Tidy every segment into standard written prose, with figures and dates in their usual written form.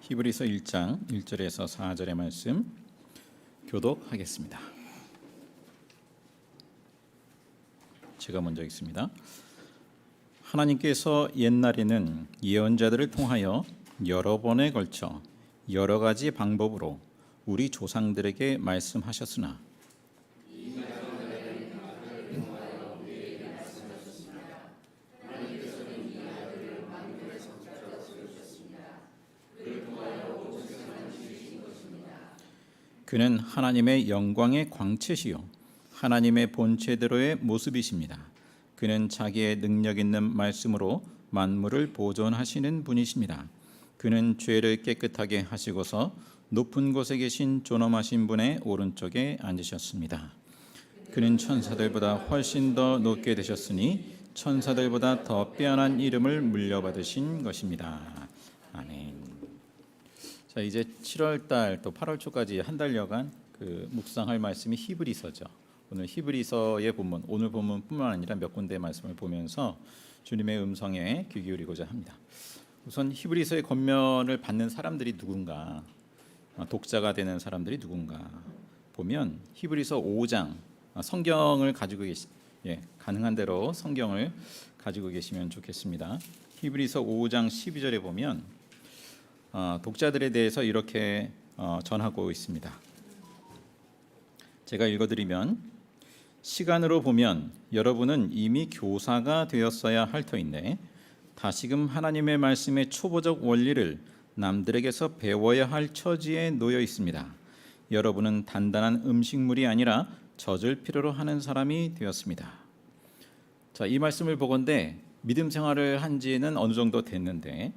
히브리서 1장 1절에서 4절의 말씀 교독하겠습니다. 제가 먼저 읽습니다. 하나님께서 옛날에는 예언자들을 통하여 여러 번에 걸쳐 여러 가지 방법으로 우리 조상들에게 말씀하셨으나 그는 하나님의 영광의 광채시요 하나님의 본체대로의 모습이십니다. 그는 자기의 능력 있는 말씀으로 만물을 보존하시는 분이십니다. 그는 죄를 깨끗하게 하시고서 높은 곳에 계신 존엄하신 분의 오른쪽에 앉으셨습니다. 그는 천사들보다 훨씬 더 높게 되셨으니 천사들보다 더 빼어난 이름을 물려받으신 것입니다. 아멘. 자, 이제 7월 달 또 8월 초까지 한 달여간 묵상할 말씀이 히브리서죠. 오늘 히브리서의 본문, 오늘 본문뿐만 아니라 몇 군데의 말씀을 보면서 주님의 음성에 귀 기울이고자 합니다. 우선 히브리서의 권면을 받는 사람들이 누군가, 독자가 되는 사람들이 누군가 보면 히브리서 5장 성경을 가지고 가능한 대로 성경을 가지고 계시면 좋겠습니다. 히브리서 5장 12절에 보면 독자들에 대해서 이렇게 전하고 있습니다. 제가 읽어드리면, 시간으로 보면 여러분은 이미 교사가 되었어야 할 터인데 다시금 하나님의 말씀의 초보적 원리를 남들에게서 배워야 할 처지에 놓여 있습니다. 여러분은 단단한 음식물이 아니라 젖을 필요로 하는 사람이 되었습니다. 자, 이 말씀을 보건대 믿음 생활을 한 지는 어느 정도 됐는데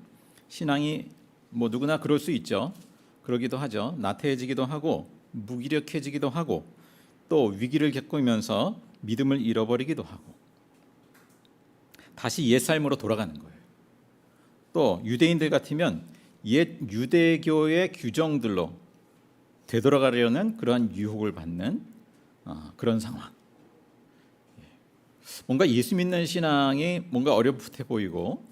신앙이 누구나 그럴 수 있죠. 그러기도 하죠. 나태해지기도 하고 무기력해지기도 하고 또 위기를 겪으면서 믿음을 잃어버리기도 하고 다시 옛 삶으로 돌아가는 거예요. 또 유대인들 같으면 옛 유대교의 규정들로 되돌아가려는 그러한 유혹을 받는 그런 상황. 뭔가 예수 믿는 신앙이 뭔가 어렵게 보이고,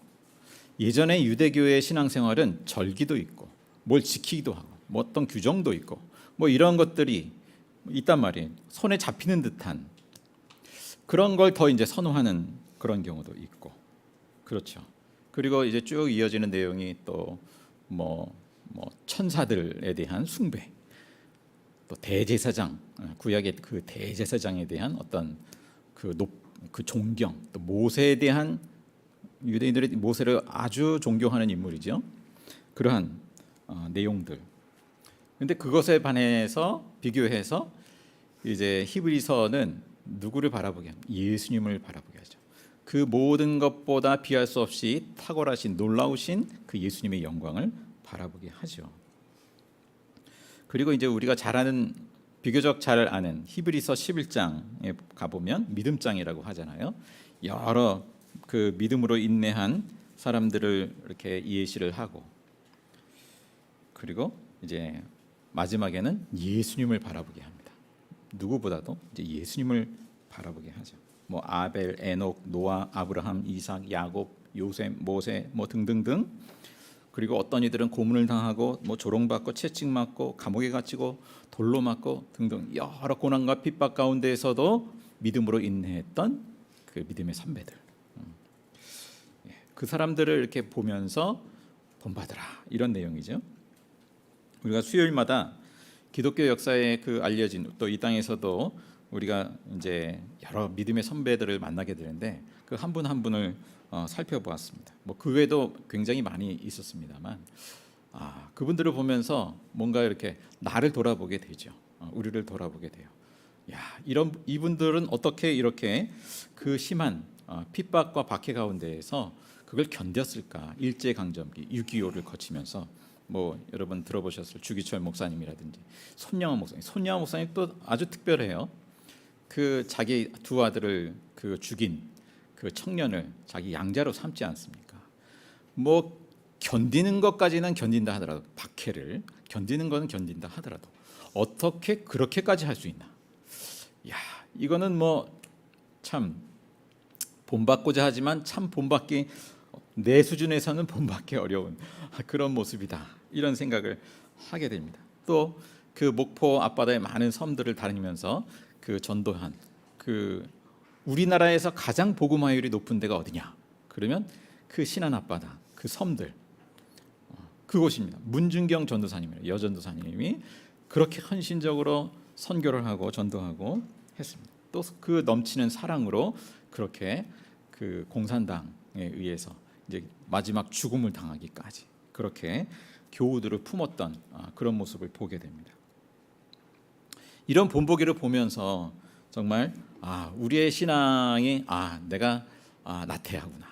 예전에 유대교의 신앙생활은 절기도 있고 뭘 지키기도 하고 어떤 규정도 있고 이런 것들이 있단 말이에요. 손에 잡히는 듯한 그런 걸 더 이제 선호하는 그런 경우도 있고, 그렇죠. 그리고 이제 쭉 이어지는 내용이 또 천사들에 대한 숭배, 또 대제사장, 구약의 그 대제사장에 대한 어떤 그 존경, 또 모세에 대한, 유대인들이 모세를 아주 존경하는 인물이죠. 그러한 내용들. 근데 그것에 반해서 비교해서 이제 히브리서는 누구를 바라보게 합니까? 예수님을 바라보게 하죠. 그 모든 것보다 비할 수 없이 탁월하신 놀라우신 그 예수님의 영광을 바라보게 하죠. 그리고 이제 우리가 잘 아는, 비교적 잘 아는 히브리서 11장에 가보면 믿음장이라고 하잖아요. 여러 그 믿음으로 인내한 사람들을 이렇게 예시를 하고, 그리고 이제 마지막에는 예수님을 바라보게 합니다. 누구보다도 이제 예수님을 바라보게 하죠. 아벨, 에녹, 노아, 아브라함, 이삭, 야곱, 요셉, 모세 등등등. 그리고 어떤 이들은 고문을 당하고 조롱받고 채찍맞고 감옥에 갇히고 돌로 맞고 등등 여러 고난과 핍박 가운데에서도 믿음으로 인내했던 그 믿음의 선배들. 그 사람들을 이렇게 보면서 본받으라, 이런 내용이죠. 우리가 수요일마다 기독교 역사에 그 알려진, 또 이 땅에서도 우리가 이제 여러 믿음의 선배들을 만나게 되는데 그 한 분 한 분을 살펴보았습니다. 그 외에도 굉장히 많이 있었습니다만, 그분들을 보면서 뭔가 이렇게 나를 돌아보게 되죠. 우리를 돌아보게 돼요. 이분들은 어떻게 이렇게 그 심한 핍박과 박해 가운데에서 그걸 견뎠을까? 일제강점기 6.25를 거치면서 여러분 들어보셨을 주기철 목사님이라든지 손양원 목사님 또 아주 특별해요. 그 자기 두 아들을 죽인 그 청년을 자기 양자로 삼지 않습니까? 견디는 것까지는 견딘다 하더라도, 박해를 견디는 것은 견딘다 하더라도 어떻게 그렇게까지 할 수 있나? 이거는 참 본받고자 하지만 참 본받기, 내 수준에서는 본받기 어려운 그런 모습이다, 이런 생각을 하게 됩니다. 또 그 목포 앞바다의 많은 섬들을 다니면서 그 전도한 그 우리나라에서 가장 복음화율이 높은 데가 어디냐? 그러면 그 신안 앞바다 그 섬들 그곳입니다. 문준경 전도사님이에요. 여전도사님이 그렇게 헌신적으로 선교를 하고 전도하고 했습니다. 또 그 넘치는 사랑으로 그렇게 그 공산당에 의해서 이제 마지막 죽음을 당하기까지 그렇게 교우들을 품었던 그런 모습을 보게 됩니다. 이런 본보기를 보면서 정말 우리의 신앙이 내가 나태하구나,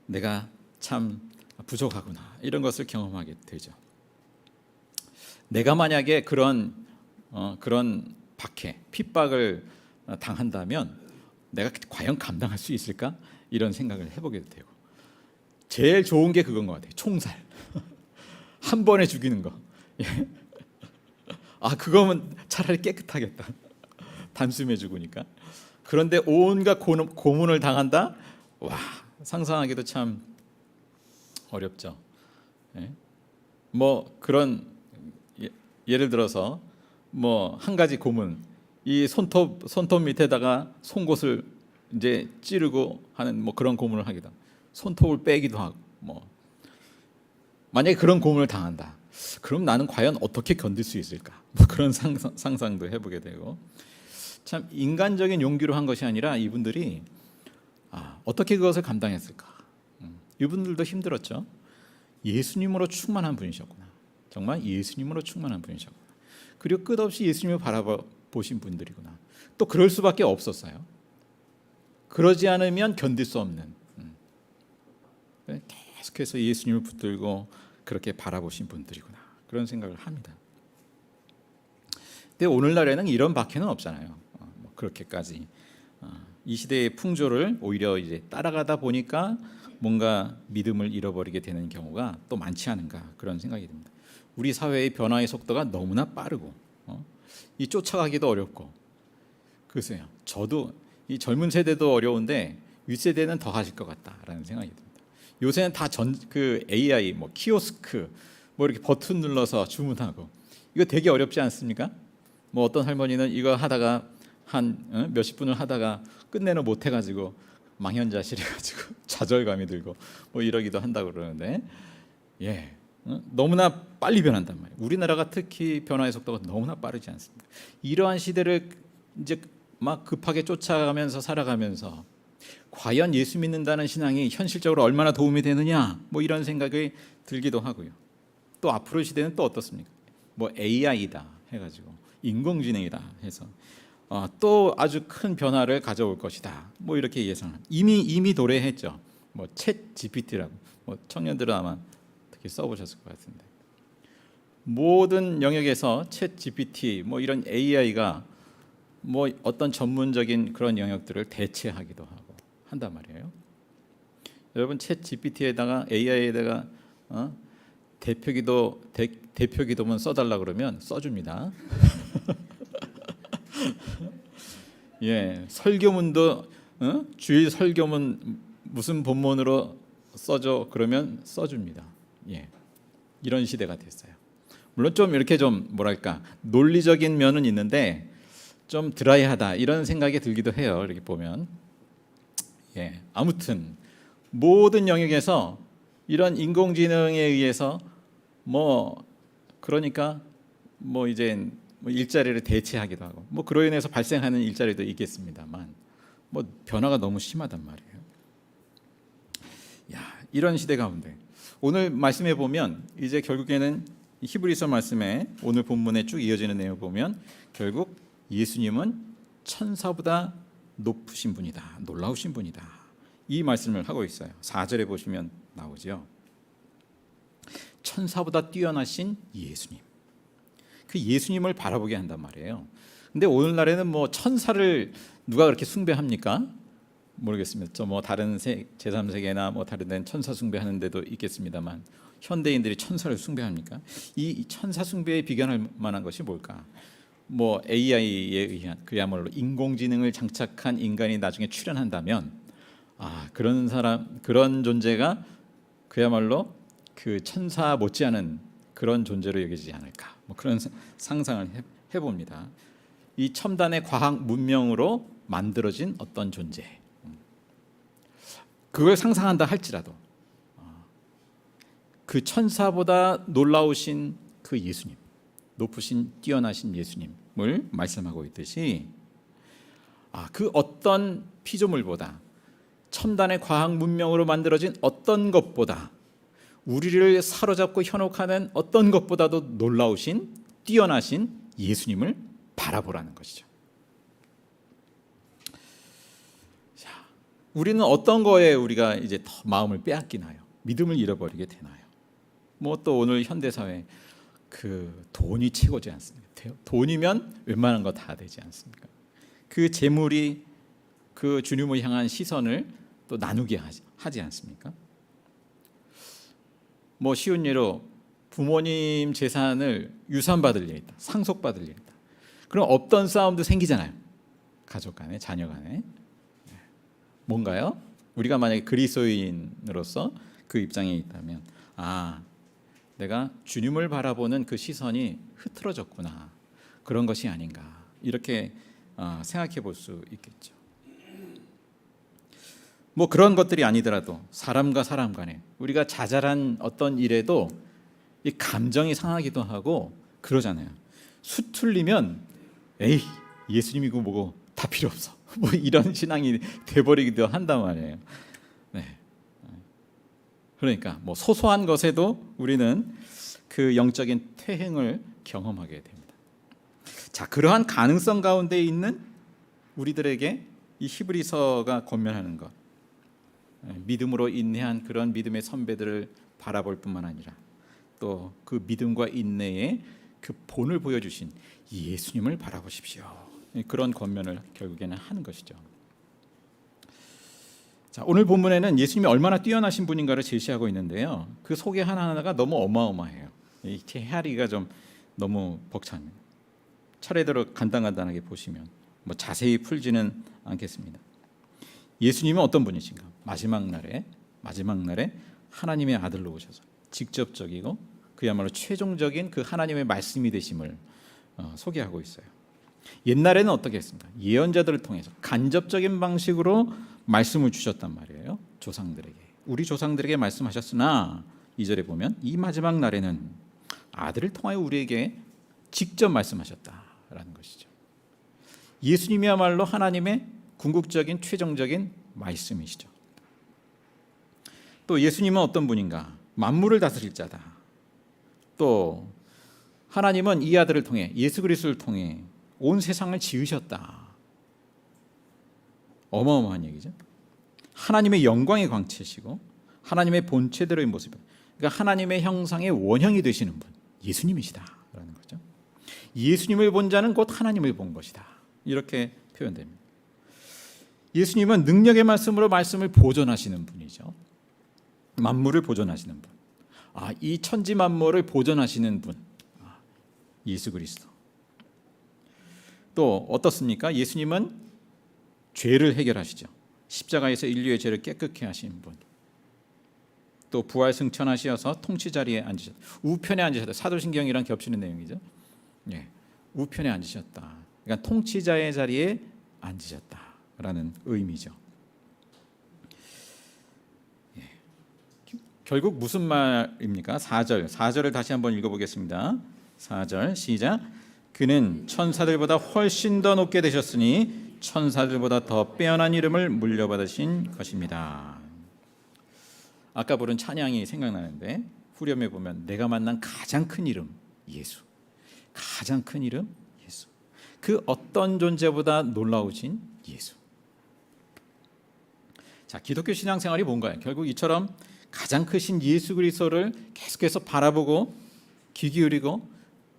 내가 참 부족하구나 이런 것을 경험하게 되죠. 내가 만약에 그런 박해, 핍박을 당한다면 내가 과연 감당할 수 있을까? 이런 생각을 해보게 되고 제일 좋은 게 그건 것 같아요. 총살 한 번에 죽이는 거. 그거면 차라리 깨끗하겠다. 단숨에 죽으니까. 그런데 온갖 고문을 당한다? 와, 상상하기도 참 어렵죠. 뭐 그런 예를 들어서 뭐 한 가지 고문, 이 손톱 밑에다가 송곳을 이제 찌르고 하는 뭐 그런 고문을 하기도 하고, 손톱을 빼기도 하고, 뭐 만약에 그런 고문을 당한다. 그럼 나는 과연 어떻게 견딜 수 있을까? 뭐 그런 상상도 해보게 되고, 참 인간적인 용기로 한 것이 아니라 이분들이 어떻게 그것을 감당했을까? 이분들도 힘들었죠. 예수님으로 충만한 분이셨구나. 정말 예수님으로 충만한 분이셨구나. 그리고 끝없이 예수님을 바라보신 분들이구나. 또 그럴 수밖에 없었어요. 그러지 않으면 견딜 수 없는. 계속해서 예수님을 붙들고 그렇게 바라보신 분들이구나. 그런 생각을 합니다. 근데 오늘날에는 이런 박해는 없잖아요. 그렇게까지 이 시대의 풍조를 오히려 이제 따라가다 보니까 뭔가 믿음을 잃어버리게 되는 경우가 또 많지 않은가 그런 생각이 듭니다. 우리 사회의 변화의 속도가 너무나 빠르고 이 쫓아가기도 어렵고, 글쎄요, 저도 이 젊은 세대도 어려운데 윗세대는 더 하실 것 같다라는 생각이 듭니다. 요새는 다 그 AI, 뭐 키오스크, 뭐 이렇게 버튼 눌러서 주문하고 이거 되게 어렵지 않습니까? 뭐 어떤 할머니는 이거 하다가 한 몇십 분을 하다가 끝내는 못 해가지고 망연자실해가지고 좌절감이 들고 뭐 이러기도 한다고 그러는데, 너무나 빨리 변한단 말이에요. 우리나라가 특히 변화의 속도가 너무나 빠르지 않습니까? 이러한 시대를 이제 막 급하게 쫓아가면서 살아가면서 과연 예수 믿는다는 신앙이 현실적으로 얼마나 도움이 되느냐, 뭐 이런 생각이 들기도 하고요. 또 앞으로 시대는 또 어떻습니까? 뭐 AI다 해가지고 인공지능이다 해서 또 아주 큰 변화를 가져올 것이다. 뭐 이렇게 예상한. 이미 도래했죠. 뭐 챗 GPT라고. 뭐 청년들은 아마 특히 써보셨을 것 같은데, 모든 영역에서 챗 GPT, 뭐 이런 AI가 뭐 어떤 전문적인 그런 영역들을 대체하기도 하고 한단 말이에요. 여러분 챗 GPT에다가 AI에다가 대표기도문 써달라 그러면 써줍니다. 설교문도 주일 설교문 무슨 본문으로 써줘 그러면 써줍니다. 이런 시대가 됐어요. 물론 좀 이렇게 좀 뭐랄까 논리적인 면은 있는데 좀 드라이하다 이런 생각이 들기도 해요. 이렇게 보면. 아무튼 모든 영역에서 이런 인공지능에 의해서 그러니까 이제 일자리를 대체하기도 하고 그로 인해서 발생하는 일자리도 있겠습니다만 변화가 너무 심하단 말이에요. 이런 시대 가운데 오늘 말씀해 보면 이제 결국에는 히브리서 말씀에 오늘 본문에 쭉 이어지는 내용 보면 결국 예수님은 천사보다 높으신 분이다, 놀라우신 분이다, 이 말씀을 하고 있어요. 4절에 보시면 나오죠. 천사보다 뛰어나신 예수님, 그 예수님을 바라보게 한단 말이에요. 근데 오늘날에는 천사를 누가 그렇게 숭배합니까? 모르겠습니다. 다른 제3세계나 다른 데는 천사 숭배하는 데도 있겠습니다만 현대인들이 천사를 숭배합니까? 이 천사 숭배에 비견할 만한 것이 뭘까? AI에 의한 그야말로 인공지능을 장착한 인간이 나중에 출현한다면 그런 존재가 그야말로 그 천사 못지않은 그런 존재로 여겨지지 않을까, 뭐 그런 상상을 해봅니다. 이 첨단의 과학 문명으로 만들어진 어떤 존재, 그걸 상상한다 할지라도 그 천사보다 놀라우신 그 예수님, 높으신 뛰어나신 예수님을 말씀하고 있듯이 그 어떤 피조물보다, 첨단의 과학 문명으로 만들어진 어떤 것보다, 우리를 사로잡고 현혹하는 어떤 것보다도 놀라우신 뛰어나신 예수님을 바라보라는 것이죠. 자, 우리는 어떤 거에 우리가 이제 더 마음을 빼앗기나요? 믿음을 잃어버리게 되나요? 뭐 또 오늘 현대 사회 그 돈이 최고지 않습니까? 돈이면 웬만한 거 다 되지 않습니까? 그 재물이 그 주님을 향한 시선을 또 나누게 하지 않습니까? 뭐 쉬운 예로 부모님 재산을 유산받을 일 있다, 상속받을 일 있다. 그럼 없던 싸움도 생기잖아요. 가족 간에, 자녀 간에. 뭔가요? 우리가 만약에 그리스도인으로서 그 입장에 있다면 내가 주님을 바라보는 그 시선이 흐트러졌구나, 그런 것이 아닌가, 이렇게 생각해 볼 수 있겠죠. 뭐 그런 것들이 아니더라도 사람과 사람 간에 우리가 자잘한 어떤 일에도 이 감정이 상하기도 하고 그러잖아요. 수틀리면 에이, 예수님이고 뭐고 다 필요 없어, 뭐 이런 신앙이 돼버리기도 한단 말이에요. 네. 그러니까 뭐 소소한 것에도 우리는 그 영적인 퇴행을 경험하게 됩니다. 자, 그러한 가능성 가운데 있는 우리들에게 이 히브리서가 권면하는 것, 믿음으로 인내한 그런 믿음의 선배들을 바라볼 뿐만 아니라 또 그 믿음과 인내의 그 본을 보여주신 예수님을 바라보십시오, 그런 권면을 결국에는 하는 것이죠. 자, 오늘 본문에는 예수님이 얼마나 뛰어나신 분인가를 제시하고 있는데요, 그 소개 하나하나가 너무 어마어마해요. 이렇게 헤아리기가 좀 너무 벅찹니다. 차례대로 간단하게 보시면 뭐 자세히 풀지는 않겠습니다. 예수님은 어떤 분이신가? 마지막 날에 하나님의 아들로 오셔서 직접적이고 그야말로 최종적인 그 하나님의 말씀이 되심을 소개하고 있어요. 옛날에는 어떻게 했습니까? 예언자들을 통해서 간접적인 방식으로 말씀을 주셨단 말이에요. 조상들에게, 우리 조상들에게 말씀하셨으나 2절에 보면 이 마지막 날에는 아들을 통하여 우리에게 직접 말씀하셨다라는 것이죠. 예수님이야말로 하나님의 궁극적인 최종적인 말씀이시죠. 또 예수님은 어떤 분인가? 만물을 다스릴 자다. 또 하나님은 이 아들을 통해, 예수 그리스도를 통해 온 세상을 지으셨다. 어마어마한 얘기죠. 하나님의 영광의 광채시고 하나님의 본체대로의 모습, 그러니까 하나님의 형상의 원형이 되시는 분, 예수님이시다라는 거죠. 예수님을 본 자는 곧 하나님을 본 것이다, 이렇게 표현됩니다. 예수님은 능력의 말씀으로 말씀을 보존하시는 분이죠. 만물을 보존하시는 분, 이 천지 만물을 보존하시는 분, 예수 그리스도. 또 어떻습니까? 예수님은 죄를 해결하시죠. 십자가에서 인류의 죄를 깨끗게 하신 분. 또 부활 승천하시어서 통치 자리에 앉으셨다. 우편에 앉으셨다. 사도신경이랑 겹치는 내용이죠. 우편에 앉으셨다. 그러니까 통치자의 자리에 앉으셨다라는 의미죠. 결국 무슨 말입니까? 4절을 다시 한번 읽어보겠습니다. 4절 시작. 그는 천사들보다 훨씬 더 높게 되셨으니 천사들보다 더 빼어난 이름을 물려받으신 것입니다. 아까 부른 찬양이 생각나는데, 후렴에 보면 내가 만난 가장 큰 이름 예수, 가장 큰 이름 예수, 그 어떤 존재보다 놀라우신 예수. 자, 기독교 신앙생활이 뭔가요? 결국 이처럼 가장 크신 예수 그리스도를 계속해서 바라보고 귀 기울이고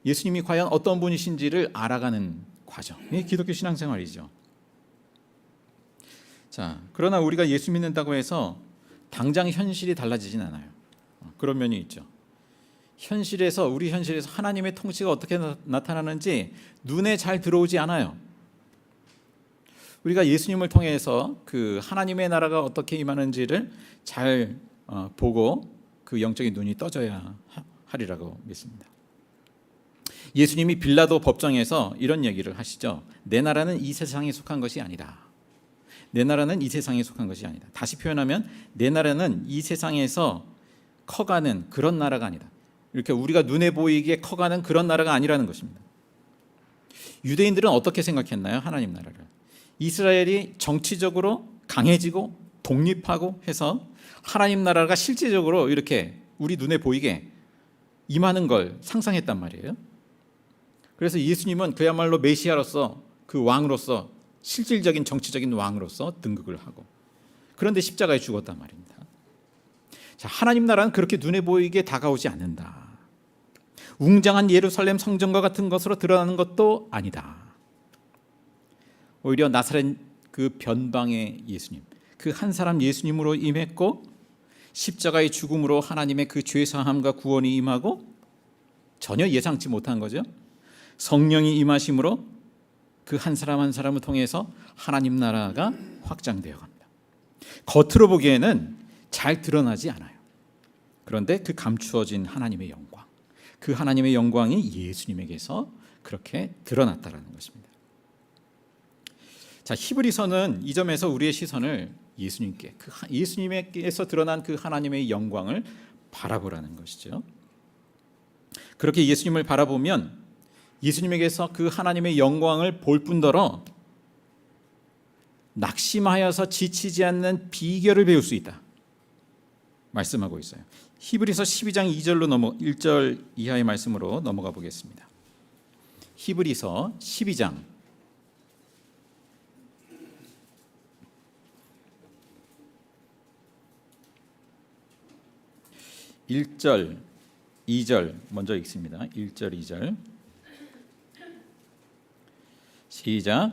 예수님이 과연 어떤 분이신지를 알아가는 과정, 이게 기독교 신앙생활이죠. 자, 그러나 우리가 예수 믿는다고 해서 당장 현실이 달라지진 않아요. 그런 면이 있죠. 우리 현실에서 하나님의 통치가 어떻게 나타나는지 눈에 잘 들어오지 않아요. 우리가 예수님을 통해서 그 하나님의 나라가 어떻게 임하는지를 잘 보고 그 영적인 눈이 떠져야 하리라고 믿습니다. 예수님이 빌라도 법정에서 이런 얘기를 하시죠. 내 나라는 이 세상에 속한 것이 아니다. 내 나라는 이 세상에 속한 것이 아니다. 다시 표현하면 내 나라는 이 세상에서 커가는 그런 나라가 아니다. 이렇게 우리가 눈에 보이게 커가는 그런 나라가 아니라는 것입니다. 유대인들은 어떻게 생각했나요? 하나님 나라를. 이스라엘이 정치적으로 강해지고 독립하고 해서 하나님 나라가 실제적으로 이렇게 우리 눈에 보이게 임하는 걸 상상했단 말이에요. 그래서 예수님은 그야말로 메시아로서, 그 왕으로서, 실질적인 정치적인 왕으로서 등극을 하고, 그런데 십자가에 죽었단 말입니다. 자, 하나님 나라는 그렇게 눈에 보이게 다가오지 않는다. 웅장한 예루살렘 성전과 같은 것으로 드러나는 것도 아니다. 오히려 나사렛 그 변방의 예수님, 그 한 사람 예수님으로 임했고, 십자가의 죽음으로 하나님의 그 죄사함과 구원이 임하고, 전혀 예상치 못한 거죠. 성령이 임하심으로 그 한 사람 한 사람을 통해서 하나님 나라가 확장되어 갑니다. 겉으로 보기에는 잘 드러나지 않아요. 그런데 그 감추어진 하나님의 영광, 그 하나님의 영광이 예수님에게서 그렇게 드러났다라는 것입니다. 자, 히브리서는 이 점에서 우리의 시선을 예수님께, 예수님에게서 드러난 그 하나님의 영광을 바라보라는 것이죠. 그렇게 예수님을 바라보면 예수님에게서 그 하나님의 영광을 볼 뿐더러 낙심하여서 지치지 않는 비결을 배울 수 있다 말씀하고 있어요. 히브리서 12장 1절 이하의 말씀으로 넘어가 보겠습니다. 히브리서 12장 1절 2절 먼저 읽습니다. 1절 2절 시작.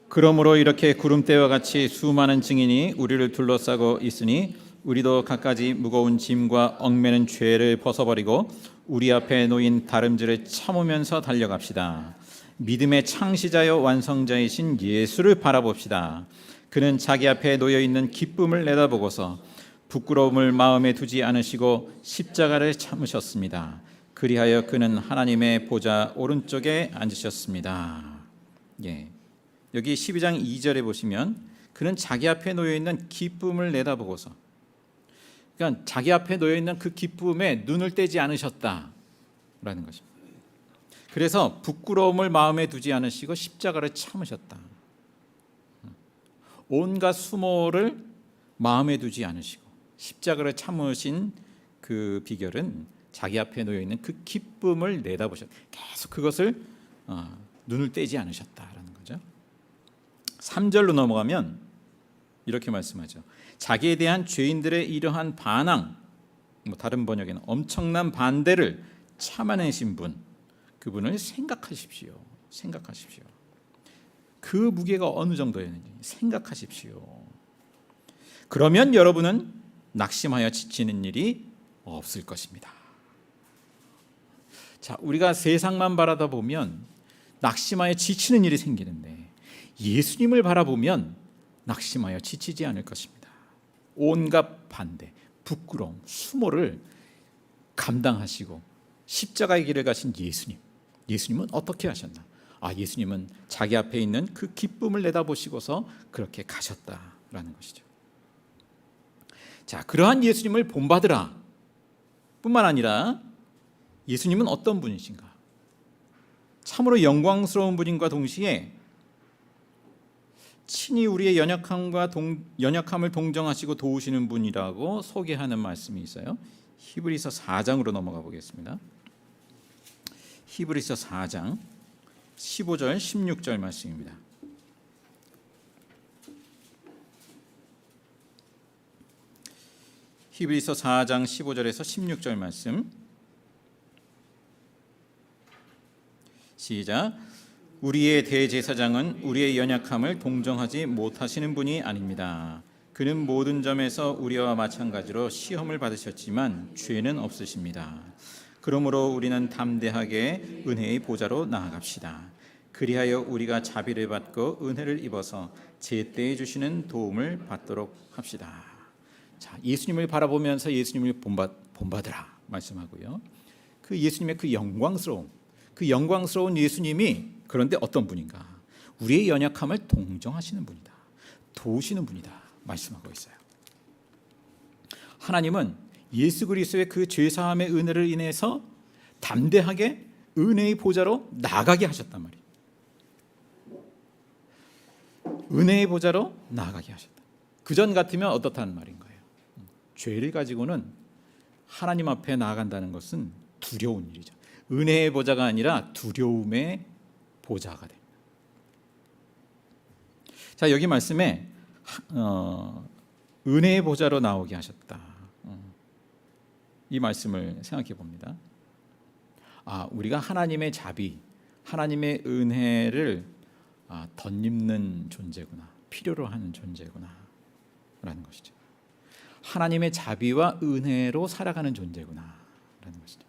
그러므로 이렇게 구름대와 같이 수많은 증인이 우리를 둘러싸고 있으니 우리도 갖가지 무거운 짐과 얽매는 죄를 벗어버리고 우리 앞에 놓인 다름질을 참으면서 달려갑시다. 믿음의 창시자여 완성자이신 예수를 바라봅시다. 그는 자기 앞에 놓여있는 기쁨을 내다보고서 부끄러움을 마음에 두지 않으시고 십자가를 참으셨습니다. 그리하여 그는 하나님의 보좌 오른쪽에 앉으셨습니다. 예. 여기 12장 2절에 보시면 그는 자기 앞에 놓여있는 기쁨을 내다보고서, 그러니까 자기 앞에 놓여있는 그 기쁨에 눈을 떼지 않으셨다라는 것입니다. 그래서 부끄러움을 마음에 두지 않으시고 십자가를 참으셨다. 온갖 수모를 마음에 두지 않으시고 십자가를 참으신 그 비결은 자기 앞에 놓여있는 그 기쁨을 내다보셨다. 계속 그것을 눈을 떼지 않으셨다라는 거죠. 3절로 넘어가면 이렇게 말씀하죠. 자기에 대한 죄인들의 이러한 반항, 다른 번역에는 엄청난 반대를 참아내신 분, 그분을 생각하십시오. 생각하십시오. 그 무게가 어느 정도였는지 생각하십시오. 그러면 여러분은 낙심하여 지치는 일이 없을 것입니다. 자, 우리가 세상만 바라다 보면 낙심하여 지치는 일이 생기는데 예수님을 바라보면 낙심하여 지치지 않을 것입니다. 온갖 반대, 부끄러움, 수모를 감당하시고 십자가의 길을 가신 예수님은 어떻게 하셨나? 예수님은 자기 앞에 있는 그 기쁨을 내다보시고서 그렇게 가셨다라는 것이죠. 자, 그러한 예수님을 본받으라 뿐만 아니라 예수님은 어떤 분이신가? 참으로 영광스러운 분인과 동시에 친히 우리의 연약함을 동정하시고 도우시는 분이라고 소개하는 말씀이 있어요. 히브리서 4장으로 넘어가 보겠습니다. 히브리서 4장 15절 16절 말씀입니다. 히브리서 4장 15절에서 16절 말씀 시작. 우리의 대제사장은 우리의 연약함을 동정하지 못하시는 분이 아닙니다. 그는 모든 점에서 우리와 마찬가지로 시험을 받으셨지만 죄는 없으십니다. 그러므로 우리는 담대하게 은혜의 보좌로 나아갑시다. 그리하여 우리가 자비를 받고 은혜를 입어서 제때에 주시는 도움을 받도록 합시다. 자, 예수님을 바라보면서 예수님을 본받으라 말씀하고요. 그 예수님의 그 영광스러운 예수님이 그런데 어떤 분인가? 우리의 연약함을 동정하시는 분이다, 도우시는 분이다 말씀하고 있어요. 하나님은 예수 그리스도의 그 죄사함의 은혜를 인해서 담대하게 은혜의 보좌로 나아가게 하셨단 말이에요. 은혜의 보좌로 나아가게 하셨다. 그전 같으면 어떻다는 말인 거예요? 죄를 가지고는 하나님 앞에 나아간다는 것은 두려운 일이죠. 은혜의 보좌가 아니라 두려움의 보좌가 됩니다. 자, 여기 말씀에 은혜의 보좌로 나오게 하셨다. 이 말씀을 생각해 봅니다. 우리가 하나님의 자비, 하나님의 은혜를 덧입는 존재구나, 필요로 하는 존재구나 라는 것이죠. 하나님의 자비와 은혜로 살아가는 존재구나 라는 것이죠.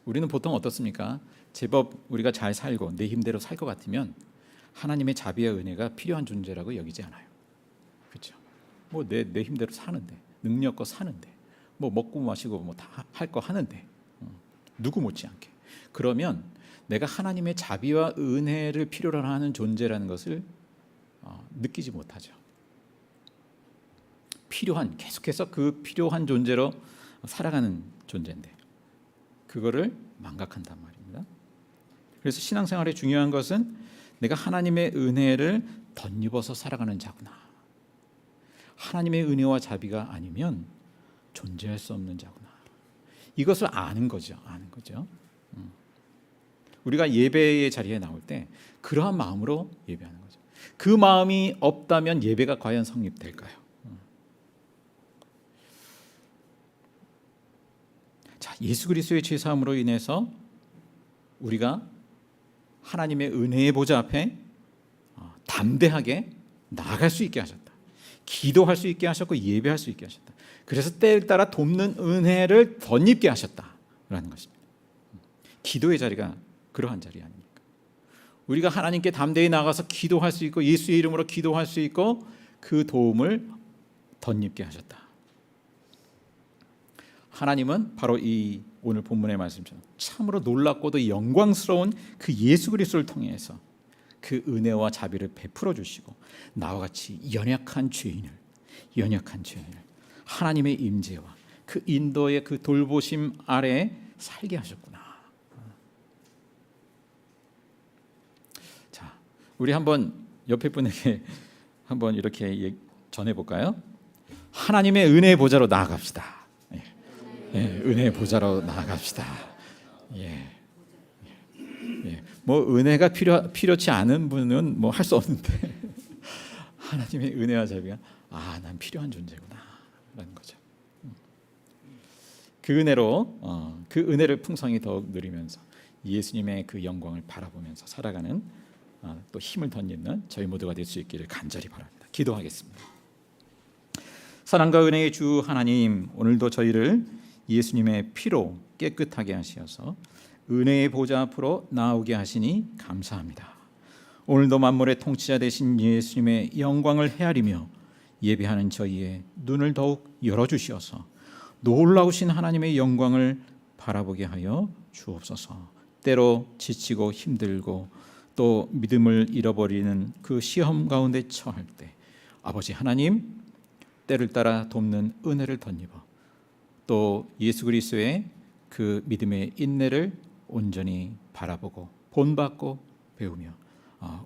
우리는 보통 어떻습니까? 제법 우리가 잘 살고 내 힘대로 살 것 같으면 하나님의 자비와 은혜가 필요한 존재라고 여기지 않아요. 그렇죠? 뭐 내 힘대로 사는데, 능력껏 사는데, 뭐 먹고 마시고 뭐 다 할 거 하는데, 누구 못지않게. 그러면 내가 하나님의 자비와 은혜를 필요로 하는 존재라는 것을 느끼지 못하죠. 계속해서 그 필요한 존재로 살아가는 존재인데 그거를 망각한단 말입니다. 그래서 신앙생활에 중요한 것은 내가 하나님의 은혜를 덧입어서 살아가는 자구나. 하나님의 은혜와 자비가 아니면 존재할 수 없는 자구나. 이것을 아는 거죠. 우리가 예배의 자리에 나올 때 그러한 마음으로 예배하는 거죠. 그 마음이 없다면 예배가 과연 성립될까요? 자, 예수 그리스도의 죄 사함으로 인해서 우리가 하나님의 은혜의 보좌 앞에 담대하게 나아갈 수 있게 하셨다. 기도할 수 있게 하셨고 예배할 수 있게 하셨다. 그래서 때에 따라 돕는 은혜를 덧입게 하셨다라는 것입니다. 기도의 자리가 그러한 자리 아닙니까? 우리가 하나님께 담대히 나가서 기도할 수 있고 예수의 이름으로 기도할 수 있고 그 도움을 덧입게 하셨다. 하나님은 바로 이 오늘 본문의 말씀처럼 참으로 놀랍고도 영광스러운 그 예수 그리스도를 통해서 그 은혜와 자비를 베풀어 주시고 나와 같이 연약한 죄인을 하나님의 임재와 그 인도의 그 돌보심 아래에 살게 하셨구나. 자, 우리 한번 옆에 분에게 한번 이렇게 전해 볼까요? 하나님의 은혜의 보좌로 나아갑시다. 은혜의 보좌로 나아갑시다. 뭐 은혜가 필요치 않은 분은 뭐 할 수 없는데 하나님의 은혜와 자비가 난 필요한 존재구나라는 거죠. 그 은혜로 그 은혜를 풍성히 더욱 누리면서 예수님의 그 영광을 바라보면서 살아가는 또 힘을 덧입는 저희 모두가 될 수 있기를 간절히 바랍니다. 기도하겠습니다. 사랑과 은혜의 주 하나님, 오늘도 저희를 예수님의 피로 깨끗하게 하시어서 은혜의 보좌 앞으로 나오게 하시니 감사합니다. 오늘도 만물의 통치자 되신 예수님의 영광을 헤아리며 예배하는 저희의 눈을 더욱 열어주시어서 놀라우신 하나님의 영광을 바라보게 하여 주옵소서. 때로 지치고 힘들고 또 믿음을 잃어버리는 그 시험 가운데 처할 때 아버지 하나님, 때를 따라 돕는 은혜를 덧입어 또 예수 그리스도의 그 믿음의 인내를 온전히 바라보고 본받고 배우며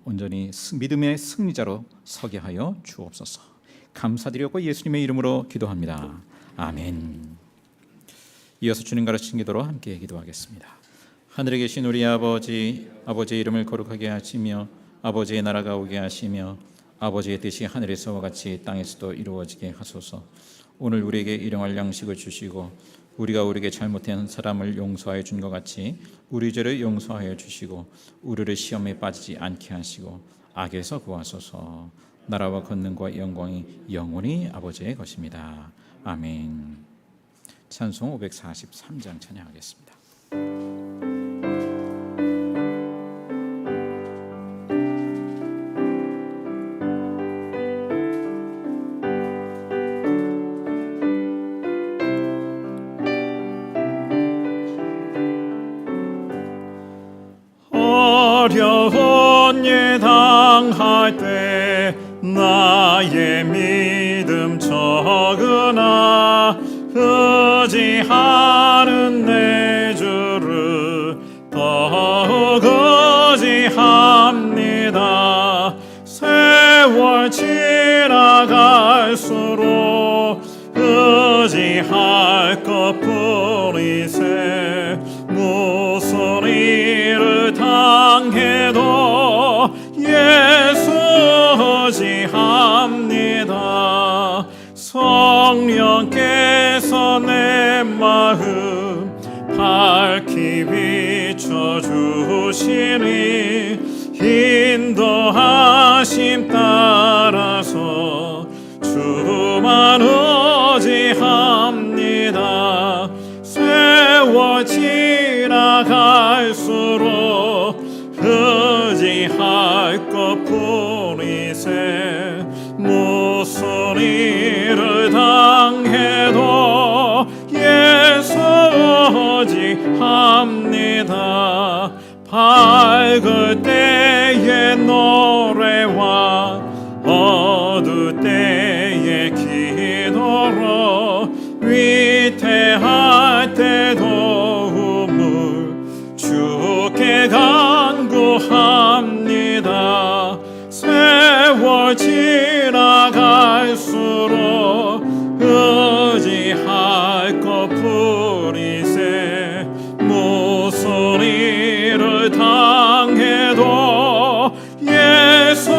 온전히 믿음의 승리자로 서게 하여 주옵소서. 감사드렸고 예수님의 이름으로 기도합니다. 아멘. 이어서 주님 가르치신 기도로 함께 기도하겠습니다. 하늘에 계신 우리 아버지, 아버지의 이름을 거룩하게 하시며 아버지의 나라가 오게 하시며 아버지의 뜻이 하늘에서와 같이 땅에서도 이루어지게 하소서. 오늘 우리에게 일용할 양식을 주시고 우리가 우리에게 잘못한 사람을 용서하여 준 것 같이 우리 죄를 용서하여 주시고 우리를 시험에 빠지지 않게 하시고 악에서 구하소서. 나라와 권능과 영광이 영원히 아버지의 것입니다. 아멘. 찬송 543장 찬양하겠습니다. 당할 때 나의 믿음 적으나 의지하는 내 주를 더욱 의지합니다. 세월 지나갈수록 의지할 것뿐이세. 무슨 일을 당해도 예수 의지합니다. 성령께서 내 마음 밝히 비춰주시니 인도하심 따라서 주만 의지합니다. 세월 지나갈수록 의지할 것뿐이세. 무슨 일을 당해도 예수 의지합니다. 밝을 때의 노래와 어두울 때의 기도로 위태할 때 도움을 주께 간구합니다. 세월 지나갈수록 의지할 것뿐이세. 무슨 일을 당해도 예수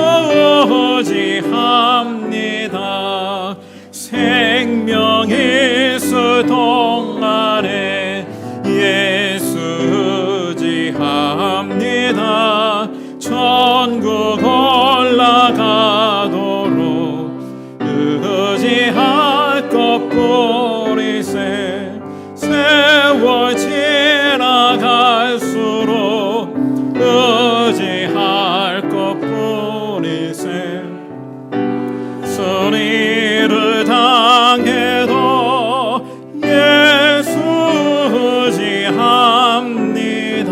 의지합니다. 생명 있을 동안에 예수 의지합니다. 천국 올라가도록 의지할 것뿐이세. 세월 지나갈수록 의지할 것뿐이세. 무슨 일을 당해도 예수 의지합니다.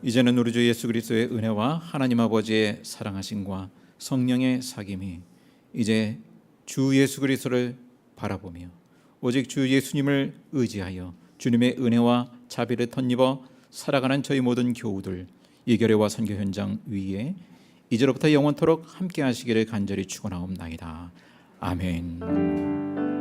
이제는 우리 주 예수 그리스도의 은혜와 하나님 아버지의 사랑하심과 성령의 사귐이 이제 주 예수 그리스도를 바라보며 오직 주 예수님을 의지하여 주님의 은혜와 자비를 덧입어 살아가는 저희 모든 교우들 이 결례와 선교 현장 위에 이제로부터 영원토록 함께 하시기를 간절히 축원하옵나이다. 아멘.